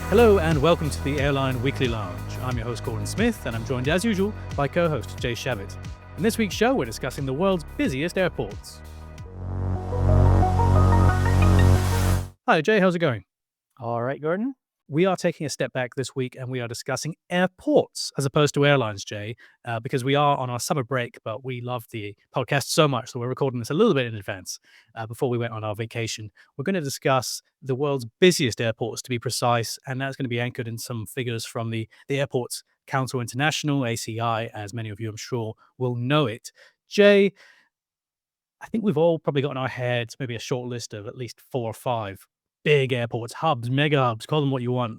Hello and welcome to the Airline Weekly Lounge. I'm your host, Gordon Smith, and I'm joined as usual by co-host Jay Shavit. In this week's show, we're discussing the world's busiest airports. Hi, Jay, how's it going? All right, Gordon. We are taking a step back this week and we are discussing airports as opposed to airlines, Jay, because we are on our summer break, but we love the podcast so much, so we're recording this a little bit in advance before we went on our vacation. We're going to discuss the world's busiest airports, to be precise, and that's going to be anchored in some figures from the Airports Council International, ACI, as many of you, I'm sure, will know it. Jay, I think we've all probably got in our heads maybe a short list of at least 4 or 5 big airports, hubs, mega hubs, call them what you want.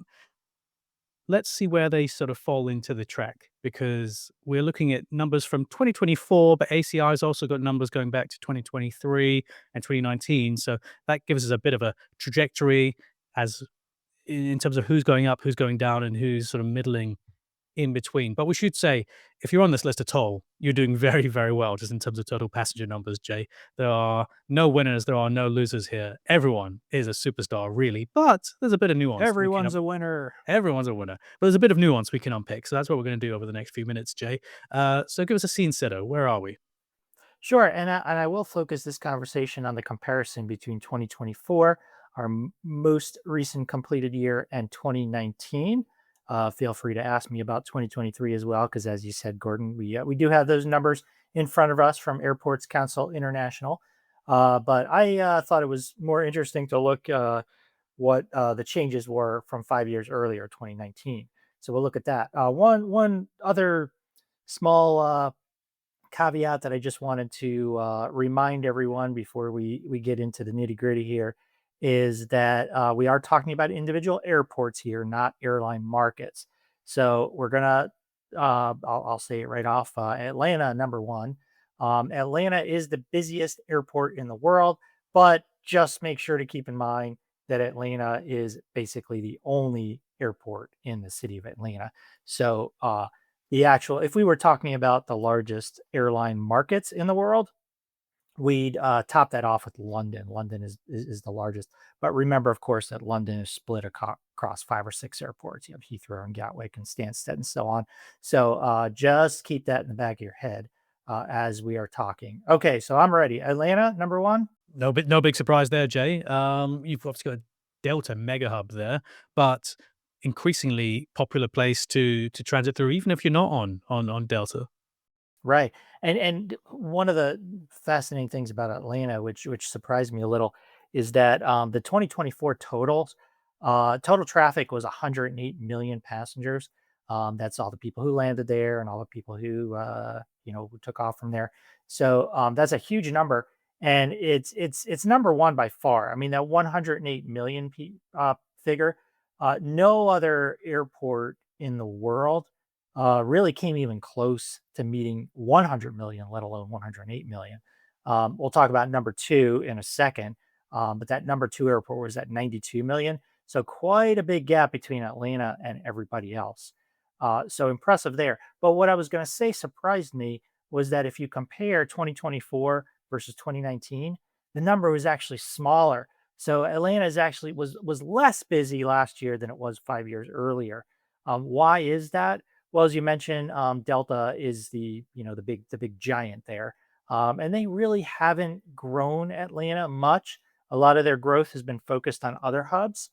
Let's see where they sort of fall into the track, because we're looking at numbers from 2024, but ACI has also got numbers going back to 2023 and 2019. So that gives us a bit of a trajectory as in terms of who's going up, who's going down, and who's sort of middling in between. But we should say, if you're on this list at all, you're doing very, very well just in terms of total passenger numbers, Jay. There are no winners, there are no losers here. Everyone is a superstar, really, but there's a bit of nuance. Everyone's a winner. Everyone's a winner, but there's a bit of nuance we can unpick. So that's what we're going to do over the next few minutes, Jay. So give us a scene setter. Where are we? Sure, and I will focus this conversation on the comparison between 2024, our most recent completed year, and 2019. Feel free to ask me about 2023 as well, because as you said, Gordon, we do have those numbers in front of us from Airports Council International. But I thought it was more interesting to look what the changes were from 5 years earlier, 2019. So we'll look at that. One other small caveat that I just wanted to remind everyone before we get into the nitty gritty here is that we are talking about individual airports here, not airline markets. So we're gonna, I'll say it right off. Atlanta, number one. Atlanta is the busiest airport in the world, but just make sure to keep in mind that Atlanta is basically the only airport in the city of Atlanta. So if we were talking about the largest airline markets in the world, we'd top that off with London. London is the largest. But remember, of course, that London is split across 5 or 6 airports. You have Heathrow and Gatwick and Stansted and so on. So just keep that in the back of your head as we are talking. Okay, so I'm ready. Atlanta, number one. No big surprise there, Jay. You've obviously got a Delta mega hub there, but increasingly popular place to transit through, even if you're not on Delta. Right. And one of the fascinating things about Atlanta, which surprised me a little, is that the 2024 total traffic was 108 million passengers. That's all the people who landed there and all the people who took off from there. So that's a huge number, and it's number one by far. I mean, that 108 million figure, no other airport in the world really came even close to meeting 100 million, let alone 108 million. We'll talk about number two in a second, but that number two airport was at 92 million. So quite a big gap between Atlanta and everybody else. So impressive there. But what I was going to say surprised me was that if you compare 2024 versus 2019, the number was actually smaller. So Atlanta was less busy last year than it was 5 years earlier. Why is that? Well, as you mentioned, Delta is the big giant there, and they really haven't grown Atlanta much. A lot of their growth has been focused on other hubs,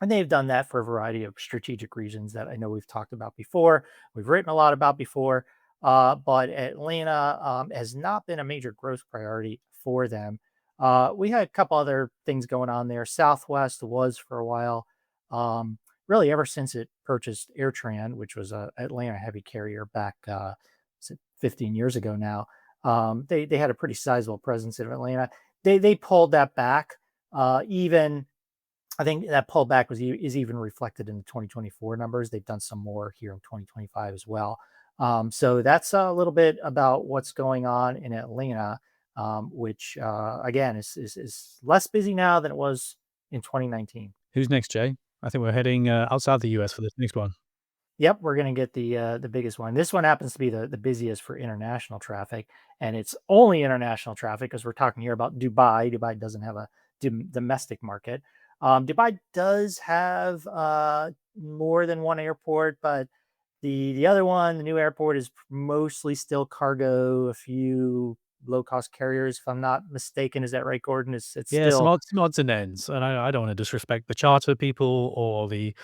and they've done that for a variety of strategic reasons that I know we've talked about before. We've written a lot about before, but Atlanta has not been a major growth priority for them. We had a couple other things going on there. Southwest was for a while. Really ever since it purchased AirTran, which was a Atlanta heavy carrier back 15 years ago now. They had a pretty sizable presence in Atlanta. They pulled that back. Even I think that pullback is even reflected in the 2024 numbers. They've done some more here in 2025 as well. So that's a little bit about what's going on in Atlanta, which again is less busy now than it was in 2019. Who's next, Jay? I think we're heading outside the US for this next one. Yep, we're going to get the biggest one. This one happens to be the busiest for international traffic, and it's only international traffic because we're talking here about Dubai. Dubai doesn't have a domestic market. Dubai does have more than one airport, but the other one, the new airport, is mostly still cargo. A few low cost carriers, if I'm not mistaken. Is that right, Gordon? It's Yeah, still some odds and ends, and I don't wanna disrespect the charter people or the,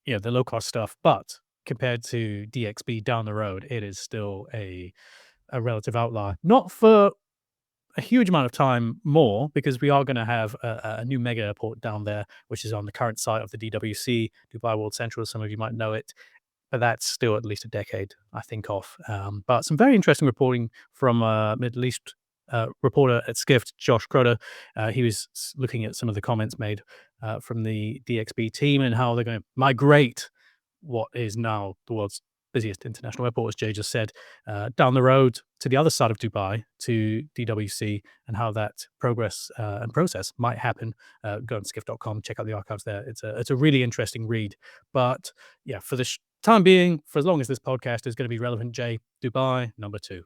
the low cost stuff, but compared to DXB down the road, it is still a relative outlier. Not for a huge amount of time more, because we are gonna have a new mega airport down there, which is on the current site of the DWC, Dubai World Central. Some of you might know it, but that's still at least a decade, I think, off. But some very interesting reporting from a Middle East reporter at Skift, Josh Crowder. He was looking at some of the comments made from the DXB team and how they're going to migrate what is now the world's busiest international airport, as Jay just said, down the road to the other side of Dubai, to DWC, and how that progress and process might happen. Go on skiff.com, check out the archives there. It's a really interesting read. But yeah, for the time being, for as long as this podcast is going to be relevant, Jay, Dubai, number two.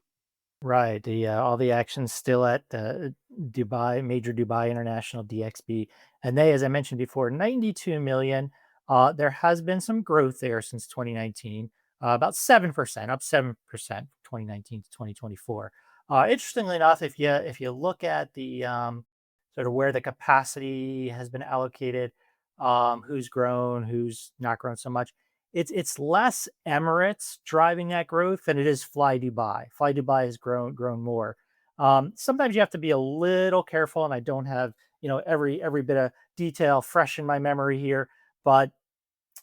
right. The all the action's still at Dubai, major Dubai International DXB, and they, as I mentioned before, 92 million. There has been some growth there since 2019, about 7%, up 7% 2019 to 2024. Interestingly enough, if you look at the sort of where the capacity has been allocated, who's grown, who's not grown so much, it's less Emirates driving that growth than it is Fly Dubai. Fly Dubai has grown more. Sometimes you have to be a little careful, and I don't have every bit of detail fresh in my memory here, but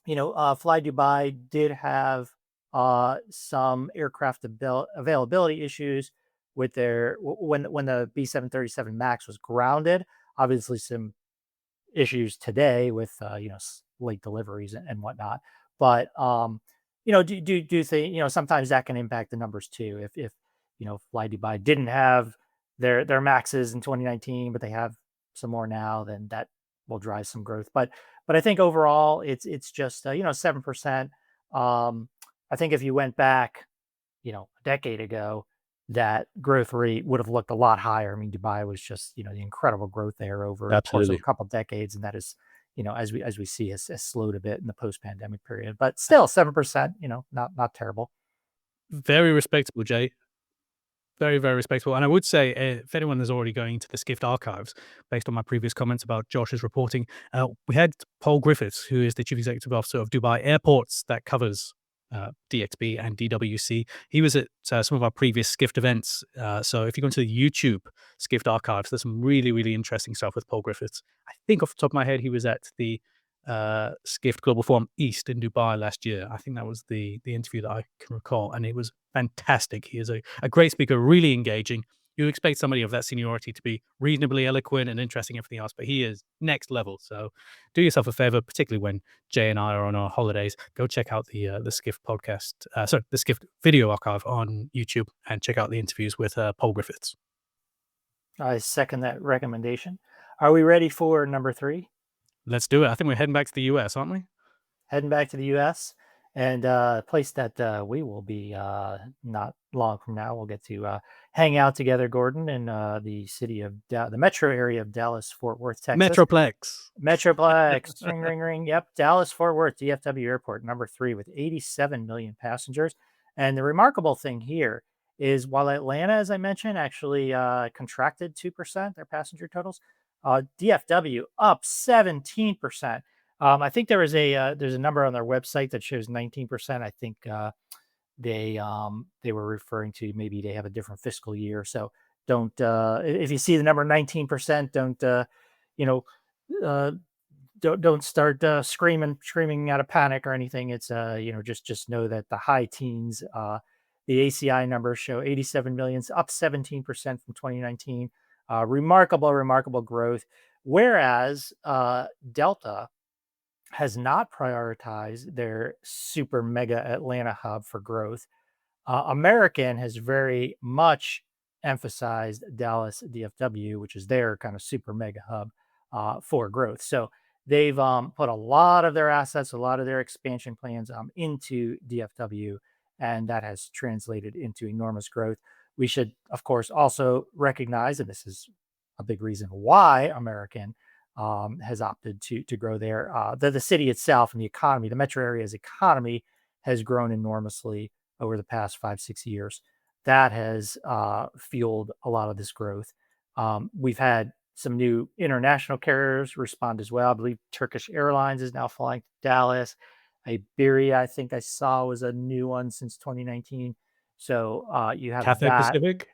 Fly Dubai did have some aircraft availability issues with their when the B737 Max was grounded. Obviously, some issues today with late deliveries and whatnot. But do think sometimes that can impact the numbers too. If Fly Dubai didn't have their maxes in 2019, but they have some more now, then that will drive some growth. But I think overall it's just 7%. I think if you went back a decade ago, that growth rate would have looked a lot higher. I mean, Dubai was just, the incredible growth there over the course of a Absolutely. couple of decades, and that is, as we see, has slowed a bit in the post-pandemic period. But still, 7%, not terrible. Very respectable, Jay. Very, very respectable. And I would say, if anyone is already going to the Skift archives, based on my previous comments about Josh's reporting, we had Paul Griffiths, who is the chief executive officer of Dubai Airports, that covers DXB and DWC. He was at some of our previous Skift events. So if you go into the YouTube Skift archives, there's some really, really interesting stuff with Paul Griffiths. I think off the top of my head, he was at the Skift Global Forum East in Dubai last year. I think that was the interview that I can recall, and it was fantastic. He is a great speaker, really engaging. You expect somebody of that seniority to be reasonably eloquent and interesting, everything else, but he is next level. So do yourself a favor, particularly when Jay and I are on our holidays. Go check out the Skift podcast, the Skift video archive on YouTube, and check out the interviews with Paul Griffiths. I second that recommendation. Are we ready for number three? Let's do it. I think we're heading back to the US, aren't we? Heading back to the U.S. and a place that we will be not long from now. We'll get to hang out together, Gordon, in the city of the metro area of Dallas, Fort Worth, Texas. Metroplex. Metroplex, ring, ring, ring. Yep, Dallas Fort Worth DFW Airport, number three, with 87 million passengers. And the remarkable thing here is, while Atlanta, as I mentioned, actually contracted 2% their passenger totals, DFW up 17%. I think there's a number on their website that shows 19%. I think they were referring to, maybe they have a different fiscal year. So don't if you see the number 19%, don't you know uh, don't start screaming out of panic or anything. It's just know that the high teens, the ACI numbers show 87 millions, up 17% from 2019. Remarkable growth. Whereas Delta has not prioritized their super mega Atlanta hub for growth. American has very much emphasized Dallas DFW, which is their kind of super mega hub for growth. So they've put a lot of their assets, a lot of their expansion plans into DFW, and that has translated into enormous growth. We should, of course, also recognize, and this is a big reason why American has opted to grow there. The city itself and the economy, the metro area's economy, has grown enormously over the past 5 6 years. That has fueled a lot of this growth. We've had some new international carriers respond as well. I believe Turkish Airlines is now flying to Dallas. Iberia, I think I saw, was a new one since 2019. So you have Cathay that. Pacific,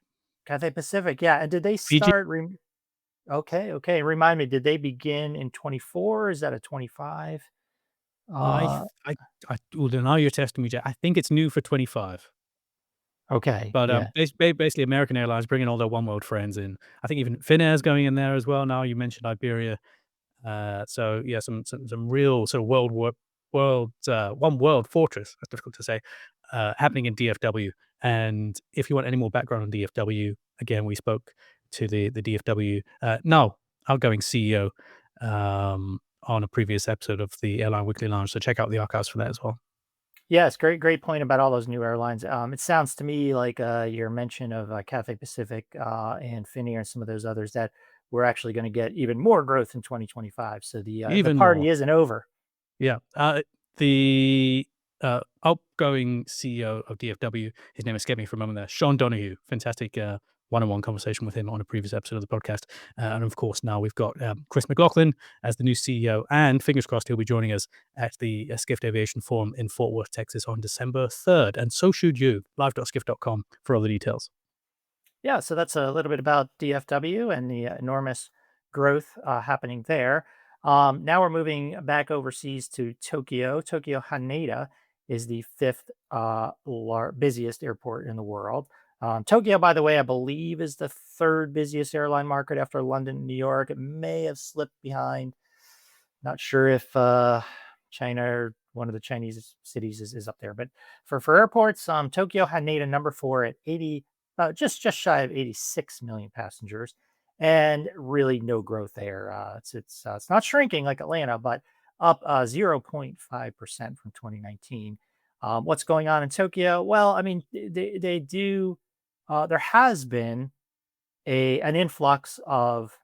Cathay Pacific, yeah. And did they Fiji. start? Okay, okay. Remind me, did they begin in 24? Is that a 25? I Uh, well, now you're testing me, Jay. I think it's new for 25. okay, But, yeah. basically, American Airlines bringing all their One World friends in. I think even Finnair's going in there as well now. You mentioned Iberia. So yeah, some real sort of one world fortress, that's difficult to say, happening in DFW. And if you want any more background on DFW, again, we spoke to the DFW, now outgoing CEO, on a previous episode of the Airline Weekly Lounge, so check out the archives for that as well. Yes, great point about all those new airlines. It sounds to me like your mention of Cathay Pacific and Finnair and some of those others that we're actually going to get even more growth in 2025. So the Even party more. isn't over. Yeah. The outgoing CEO of DFW, his name escaped me for a moment there, Sean Donoghue. Fantastic one-on-one conversation with him on a previous episode of the podcast. And of course, now we've got Chris McLaughlin as the new CEO, and fingers crossed he'll be joining us at the Skift Aviation Forum in Fort Worth, Texas on December 3rd. And so should you. Live.skift.com for all the details. Yeah, so that's a little bit about DFW and the enormous growth happening there. Now we're moving back overseas to Tokyo. Tokyo Haneda is the fifth busiest airport in the world. Tokyo, by the way, I believe is the third busiest airline market after London and New York. It may have slipped behind. Not sure if China or one of the Chinese cities is up there, but for airports, Tokyo Haneda number four at 80, just shy of 86 million passengers, and really no growth there. It's not shrinking like Atlanta, but up 0.5% from 2019. What's going on in Tokyo? Well, I mean, they do. There has been a an influx of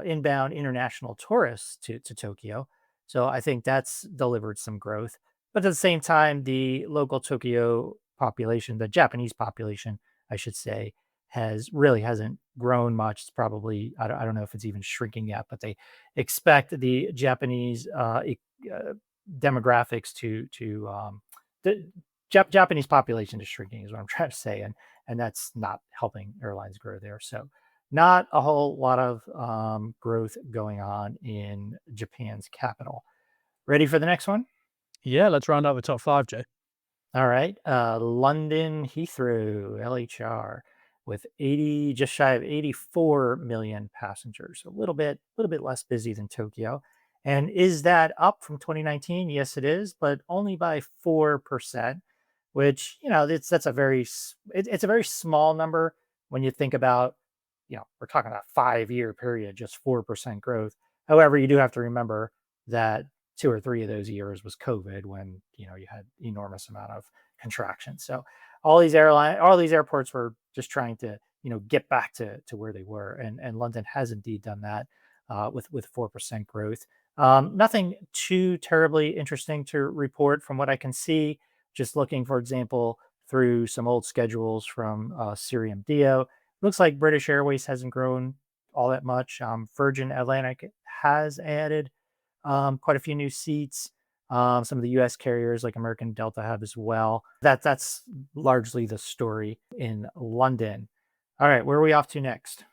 inbound international tourists to Tokyo. So I think that's delivered some growth. But at the same time, the local Tokyo population, the Japanese population, I should say, hasn't grown much. It's probably I don't know if it's even shrinking yet, but they expect the Japanese demographics the Japanese population is shrinking, is what I'm trying to say, and that's not helping airlines grow there. So not a whole lot of growth going on in Japan's capital. Ready for the next one? Yeah, let's round out the top five, Jay. All right. London Heathrow, LHR, with 80, just shy of 84 million passengers. A little bit less busy than Tokyo. And is that up from 2019? Yes, it is, but only by 4%, which, that's it's a very small number when you think about, we're talking about 5 year period, just 4% growth. However, you do have to remember that 2 or 3 of those years was COVID, when you had enormous amount of contraction. So all these airports were just trying to get back to where they were, and London has indeed done that with 4% growth. Nothing too terribly interesting to report from what I can see. Just looking, for example, through some old schedules from Cirium Dio, looks like British Airways hasn't grown all that much. Virgin Atlantic has added quite a few new seats. Some of the U.S. carriers like American Delta have as well. That's largely the story in London. All right, where are we off to next?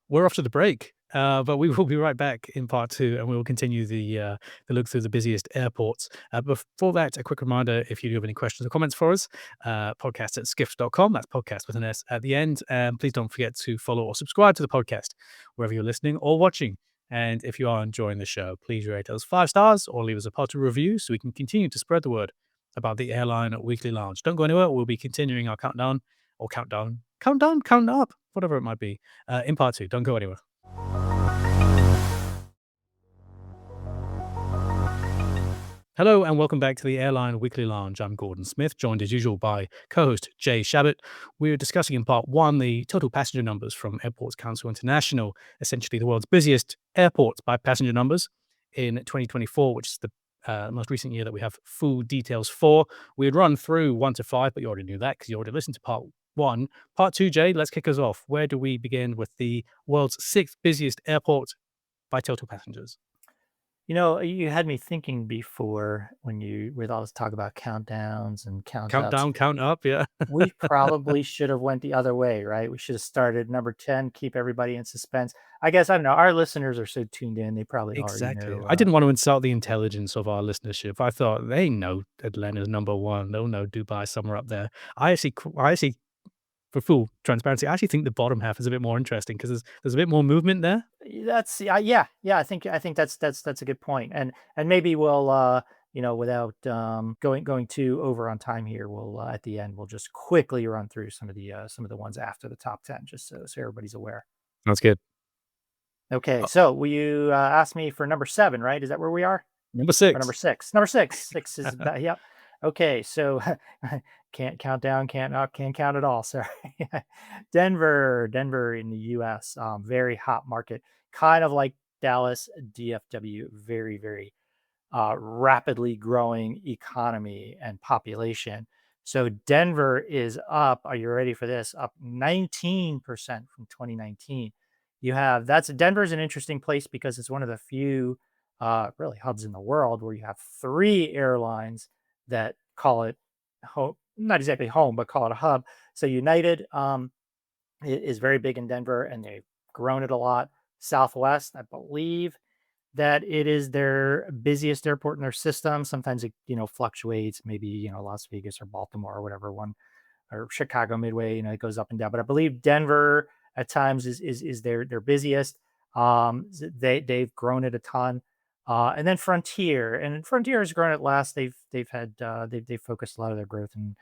We're off to the break, but we will be right back in part two, and we will continue the look through the busiest airports. Before that, a quick reminder: if you do have any questions or comments for us, podcast at skift.com. That's podcast with an S at the end. Please don't forget to follow or subscribe to the podcast wherever you're listening or watching. And if you are enjoying the show, please rate us 5 stars or leave us a positive review so we can continue to spread the word about the Airline Weekly Lounge. Don't go anywhere. We'll be continuing our count up, whatever it might be, in part two. Don't go anywhere. Hello and welcome back to the Airline Weekly Lounge. I'm Gordon Smith, joined as usual by co-host Jay Shabbat. We're discussing in part one the total passenger numbers from Airports Council International, essentially the world's busiest airports by passenger numbers in 2024, which is the most recent year that we have full details for. We had run through 1 to 5, but you already knew that because you already listened to part one. Part two, Jay, let's kick us off. Where do we begin with the world's sixth busiest airport by total passengers? You had me thinking before when you with all this talk about countdowns and count ups. Countdown, count up, yeah. We probably should have went the other way, right? We should have started number 10, keep everybody in suspense. I guess I don't know. Our listeners are so tuned in; they probably already Exactly. know. I didn't want to insult the intelligence of our listenership. I thought they know Atlanta's number one. They'll know Dubai somewhere up there. I actually, for full transparency, I actually think the bottom half is a bit more interesting because there's a bit more movement there. That's yeah. I think that's a good point, and maybe we'll without going too over on time here, we'll at the end we'll just quickly run through some of the ones after the top 10, just so everybody's aware. That's good. Okay, Uh, so will you ask me for number 7, right? Is that where we are? Number Or number six. 6? Number 6. 6 is about, yep. Okay, so can't count down, can't up, can't count at all. Sorry. Denver in the US, very hot market, kind of like Dallas, DFW, very, very rapidly growing economy and population. So Denver is up. Are you ready for this? Up 19% from 2019. You have that's Denver's an interesting place because it's one of the few really hubs in the world where you have three airlines that call it home, not exactly home, but call it a hub. So United is very big in Denver and they've grown it a lot. Southwest, I believe, that it is their busiest airport in their system. Sometimes it, fluctuates, maybe, Las Vegas or Baltimore or whatever one, or Chicago Midway, it goes up and down. But I believe Denver at times is their busiest. They've grown it a ton. And then Frontier has grown it last. They've focused a lot of their growth, and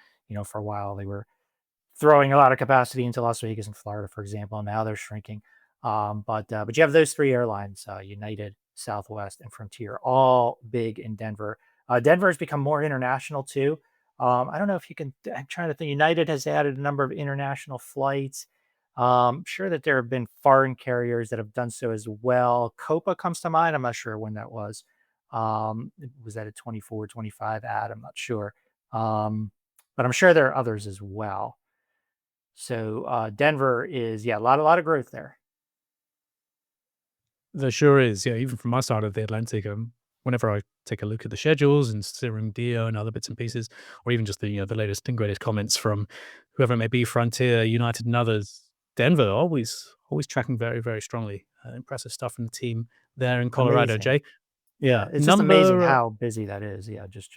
for a while they were throwing a lot of capacity into Las Vegas and Florida, for example. And now they're shrinking. But you have those three airlines: United, Southwest, and Frontier, all big in Denver. Denver has become more international too. I don't know if you can. I'm trying to think. United has added a number of international flights. Sure that there have been foreign carriers that have done so as well. Copa comes to mind. I'm not sure when that was. Was that a 24, 25 ad? I'm not sure. But I'm sure there are others as well. So Denver is, yeah, a lot of growth there. There sure is. Yeah, even from my side of the Atlantic, whenever I take a look at the schedules and Serum Dio and other bits and pieces, or even just the latest and greatest comments from whoever it may be, Frontier, United, and others, Denver always tracking very very strongly. Impressive stuff from the team there in Colorado. Amazing. Jay, Yeah, yeah, it's just amazing number how busy that is. Yeah, just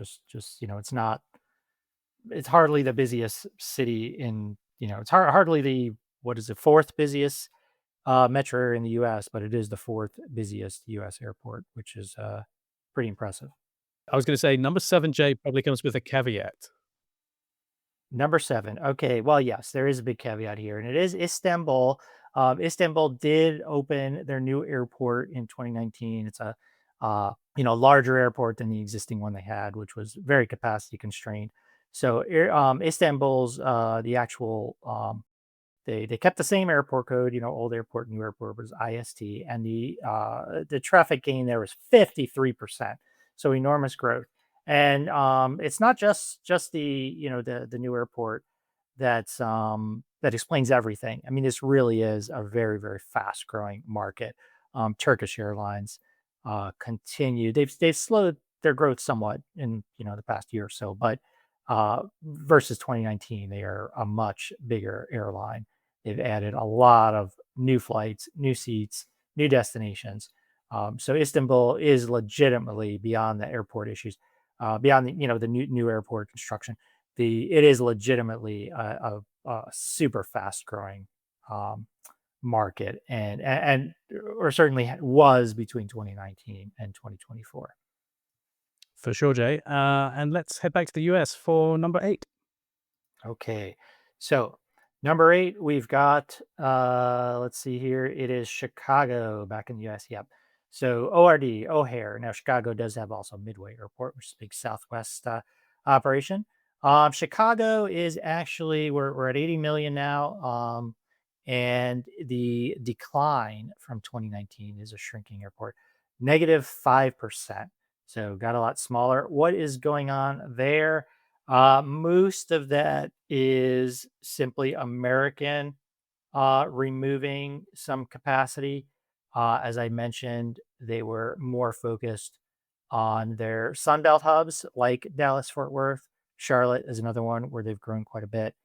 it's hardly the busiest city in, it's hardly the, what is it, fourth busiest metro area in the US, but it is the fourth busiest US airport, which is pretty impressive. I was going to say number seven. Jay probably comes with a caveat. Number 7. Okay. Well, yes, there is a big caveat here, and it is Istanbul. Istanbul did open their new airport in 2019. It's a larger airport than the existing one they had, which was very capacity constrained. So Istanbul's the actual they kept the same airport code, old airport, new airport was IST, and the traffic gain there was 53%. So enormous growth. And it's not just the new airport that explains everything. I mean, this really is a very, very fast growing market. Turkish Airlines continue. They've slowed their growth somewhat in the past year or so, but versus 2019, they are a much bigger airline. They've added a lot of new flights, new seats, new destinations. So Istanbul is legitimately, beyond the airport issues, beyond the new airport construction. It is legitimately a super fast growing um, market, and or certainly was between 2019 and 2024. For sure, Jay. And let's head back to the US for number eight. Okay. So number 8, we've got let's see here. It is Chicago back in the US. Yep. So ORD, O'Hare. Now Chicago does have also Midway Airport, which is a big Southwest operation. Chicago is actually we're at 80 million now, and the decline from 2019 is a shrinking airport, -5%. So got a lot smaller. What is going on there? Most of that is simply American removing some capacity. As I mentioned, they were more focused on their Sunbelt hubs like Dallas, Fort Worth. Charlotte is another one where they've grown quite a bit.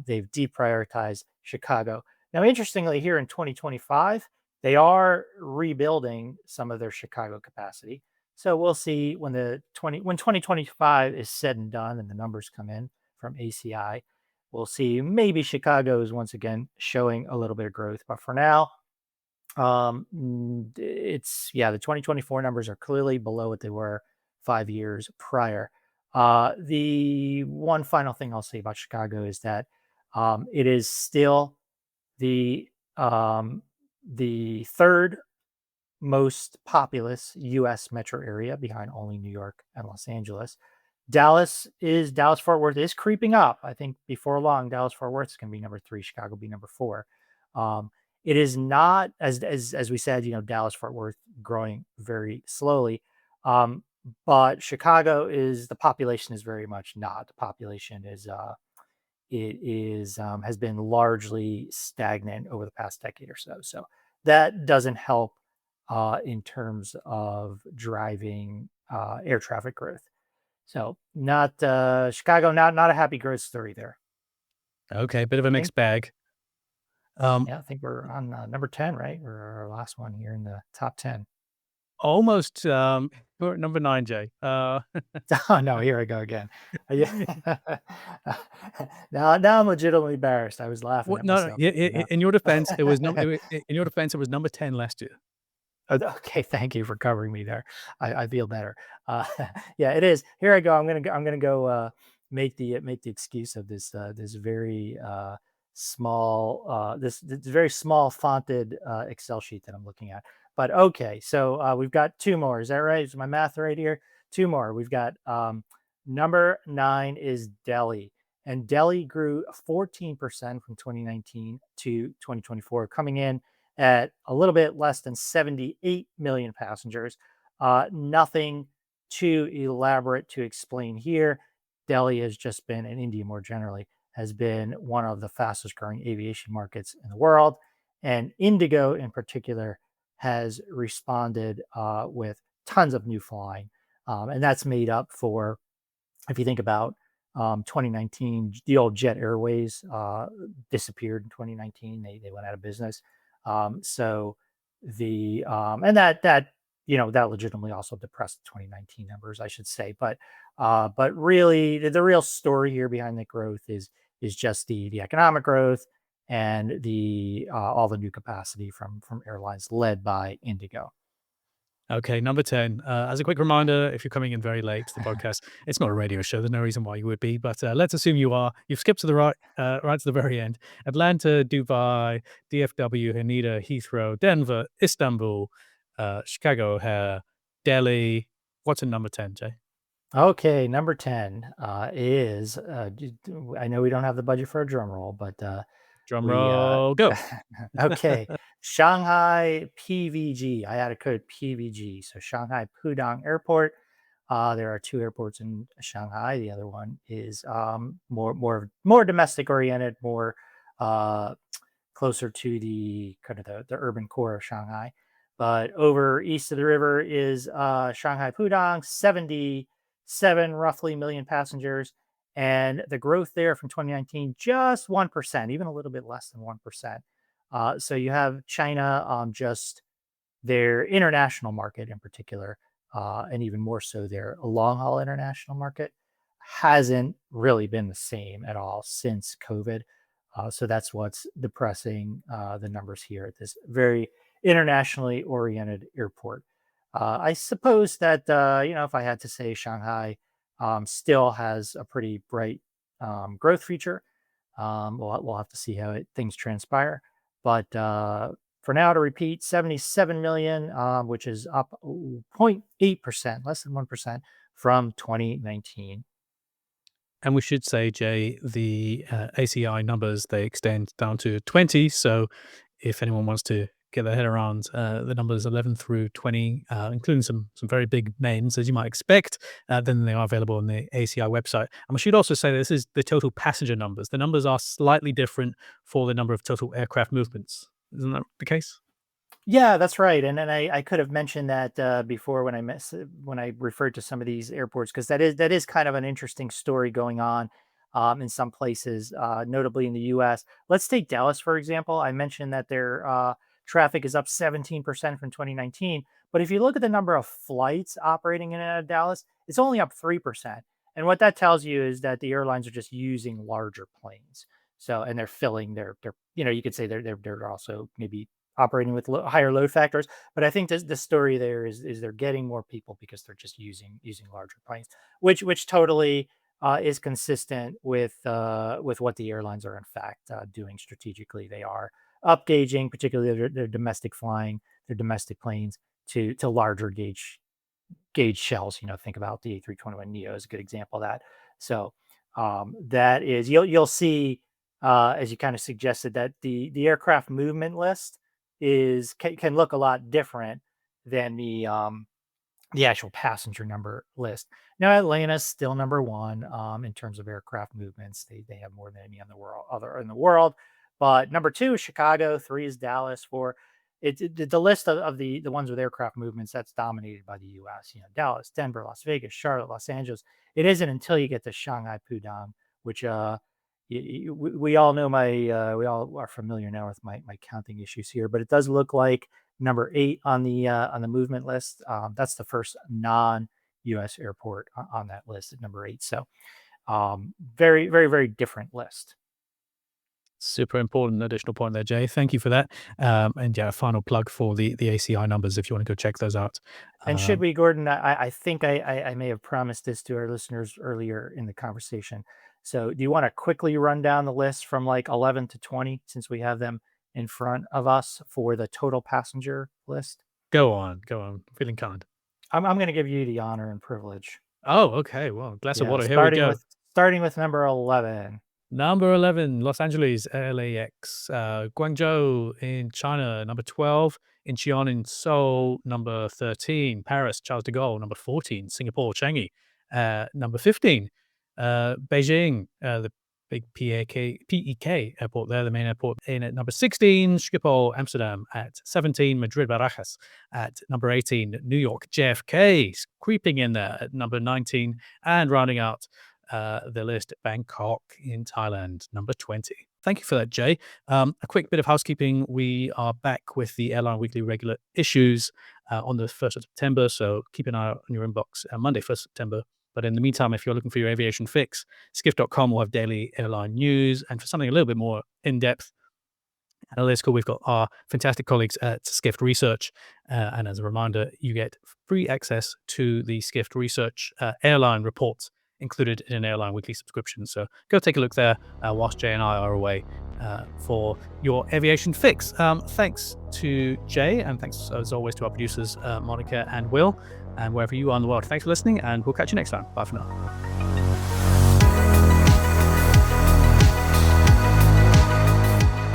They've deprioritized Chicago. Now, interestingly, here in 2025, they are rebuilding some of their Chicago capacity. So we'll see when 2025 is said and done and the numbers come in from ACI, we'll see maybe Chicago is once again showing a little bit of growth. But for now, it's yeah, the 2024 numbers are clearly below what they were 5 years prior. The one final thing I'll say about Chicago is that it is still the um, the third most populous U.S. metro area behind only New York and Los Angeles. Dallas Fort Worth is creeping up. I think before long, Dallas Fort Worth is going to be number three, Chicago will be number four. Um, it is not as we said, Dallas Fort Worth growing very slowly, but Chicago is the population is very much not. The population is it is has been largely stagnant over the past decade or so. So that doesn't help in terms of driving air traffic growth. So not Chicago, not a happy growth story there. Okay, bit of a I think mixed bag. Um, yeah, I think we're on number 10, right? We're our last one here in the top 10. almost, we're at number 9, Jay. Oh no, here I go again. Yeah. Now I'm legitimately embarrassed. I was laughing What at no, no, myself thinking, no. in your defense, it was in your defense, it was number 10 last year. Okay, thank you for covering me there. I feel better. Uh, yeah, it is. Here I go. I'm gonna go make the excuse of this very small this very small fonted Excel sheet that I'm looking at. But okay, so we've got two more. Is that right? Is my math right here? Two more. We've got number 9 is Delhi, and Delhi grew 14% from 2019 to 2024, coming in at a little bit less than 78 million passengers. Nothing too elaborate to explain here. Delhi has just been, and India more generally, has been one of the fastest growing aviation markets in the world. And Indigo, in particular, has responded with tons of new flying. And that's made up for, if you think about 2019, the old Jet Airways disappeared in 2019. They went out of business. So and that that legitimately also depressed the 2019 numbers, I should say. But really, the real story here behind the growth is just the economic growth and the all the new capacity from airlines led by Indigo. Okay, number 10. As a quick reminder, if you're coming in very late to the podcast, it's not a radio show. There's no reason why you would be, but let's assume you are. You've skipped to the right, right to the very end. Atlanta, Dubai, DFW, Haneda, Heathrow, Denver, Istanbul, Chicago, O'Hare, Delhi. What's in number 10, Jay? Okay, number 10 is I know we don't have the budget for a drum roll, but Drum we roll, go. okay, Shanghai PVG. I had a code PVG. So Shanghai Pudong Airport. There are two airports in Shanghai. The other one is more domestic oriented, more uh, closer to the kind of the urban core of Shanghai. But over east of the river is Shanghai Pudong, 77 roughly million passengers. And the growth there from 2019, just 1%, even a little bit less than 1%. So you have China, just their international market in particular, and even more so their long haul international market, hasn't really been the same at all since COVID. So that's what's depressing the numbers here at this very internationally oriented airport. I suppose that, if I had to say Shanghai still has a pretty bright growth feature. We'll have to see how things transpire. But For now, to repeat, 77 million, which is up 0.8%, less than 1% from 2019. And we should say, Jay, the ACI numbers, they extend down to 20. So if anyone wants to get their head around the numbers 11 through 20, including some very big names, as you might expect, then they are available on the ACI website. And we should also say this is the total passenger numbers. The numbers are slightly different for the number of total aircraft movements. Isn't that the case? Yeah, that's right. And then I could have mentioned that before when I referred to some of these airports, because that is kind of an interesting story going on in some places, notably in the U.S. Let's take Dallas for example. I mentioned that their traffic is up 17% from 2019, but if you look at the number of flights operating in and out of Dallas, it's only up 3%. And what that tells you is that the airlines are just using larger planes. So and they're filling their you could say they're also maybe operating with higher load factors. But I think the story there is they're getting more people because they're just using larger planes, which totally is consistent with what the airlines are in fact doing strategically. They are upgauging, particularly their domestic flying, their domestic planes to larger gauge shells. Think about the A321neo is a good example of that. So that is you'll see as you kind of suggested that the aircraft movement list can look a lot different than the actual passenger number list. Now, Atlanta's still number one in terms of aircraft movements. They have more than any other in the world. But number two is Chicago. Three is Dallas. Four, the list of the ones with aircraft movements that's dominated by the U.S. Dallas, Denver, Las Vegas, Charlotte, Los Angeles. It isn't until you get to Shanghai, Pudong, which we all know we all are familiar now with my counting issues here, but it does look like number 8 on the movement list. That's the first non-U.S. airport on that list at number 8. So very, very, very different list. Super important additional point there, Jay. Thank you for that. And yeah, a final plug for the ACI numbers if you want to go check those out. And should we, Gordon, I think I may have promised this to our listeners earlier in the conversation. So do you want to quickly run down the list from like 11 to 20 since we have them in front of us for the total passenger list? Go on. Feeling kind. I'm going to give you the honor and privilege. Oh, okay. Well, glass of water. Here we go. Starting with number 11. Number 11, Los Angeles, LAX. Guangzhou in China, number 12. Incheon in Seoul, number 13. Paris, Charles de Gaulle, number 14. Singapore, Changi, number 15. Beijing, the big PEK airport there, the main airport, in at number 16. Schiphol, Amsterdam at 17. Madrid, Barajas at number 18. New York, JFK, creeping in there at number 19. And rounding out the list, Bangkok in Thailand, number 20. Thank you for that, Jay. A quick bit of housekeeping. We are back with the Airline Weekly regular issues on the 1st of September, so keep an eye out on your inbox Monday, 1st of September. But in the meantime, if you're looking for your aviation fix, skift.com will have daily airline news. And for something a little bit more in-depth, analytical, we've got our fantastic colleagues at Skift Research. And as a reminder, you get free access to the Skift Research airline reports included in an Airline Weekly subscription. So go take a look there whilst Jay and I are away for your aviation fix. Thanks to Jay, and thanks as always to our producers, Monica and Will, and wherever you are in the world. Thanks for listening, and we'll catch you next time. Bye for now.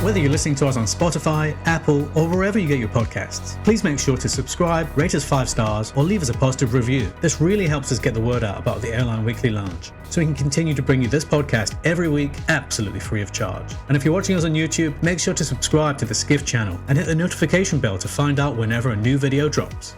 Whether you're listening to us on Spotify, Apple, or wherever you get your podcasts, please make sure to subscribe, rate us 5 stars, or leave us a positive review. This really helps us get the word out about the Airline Weekly Lounge, so we can continue to bring you this podcast every week, absolutely free of charge. And if you're watching us on YouTube, make sure to subscribe to the Skift channel and hit the notification bell to find out whenever a new video drops.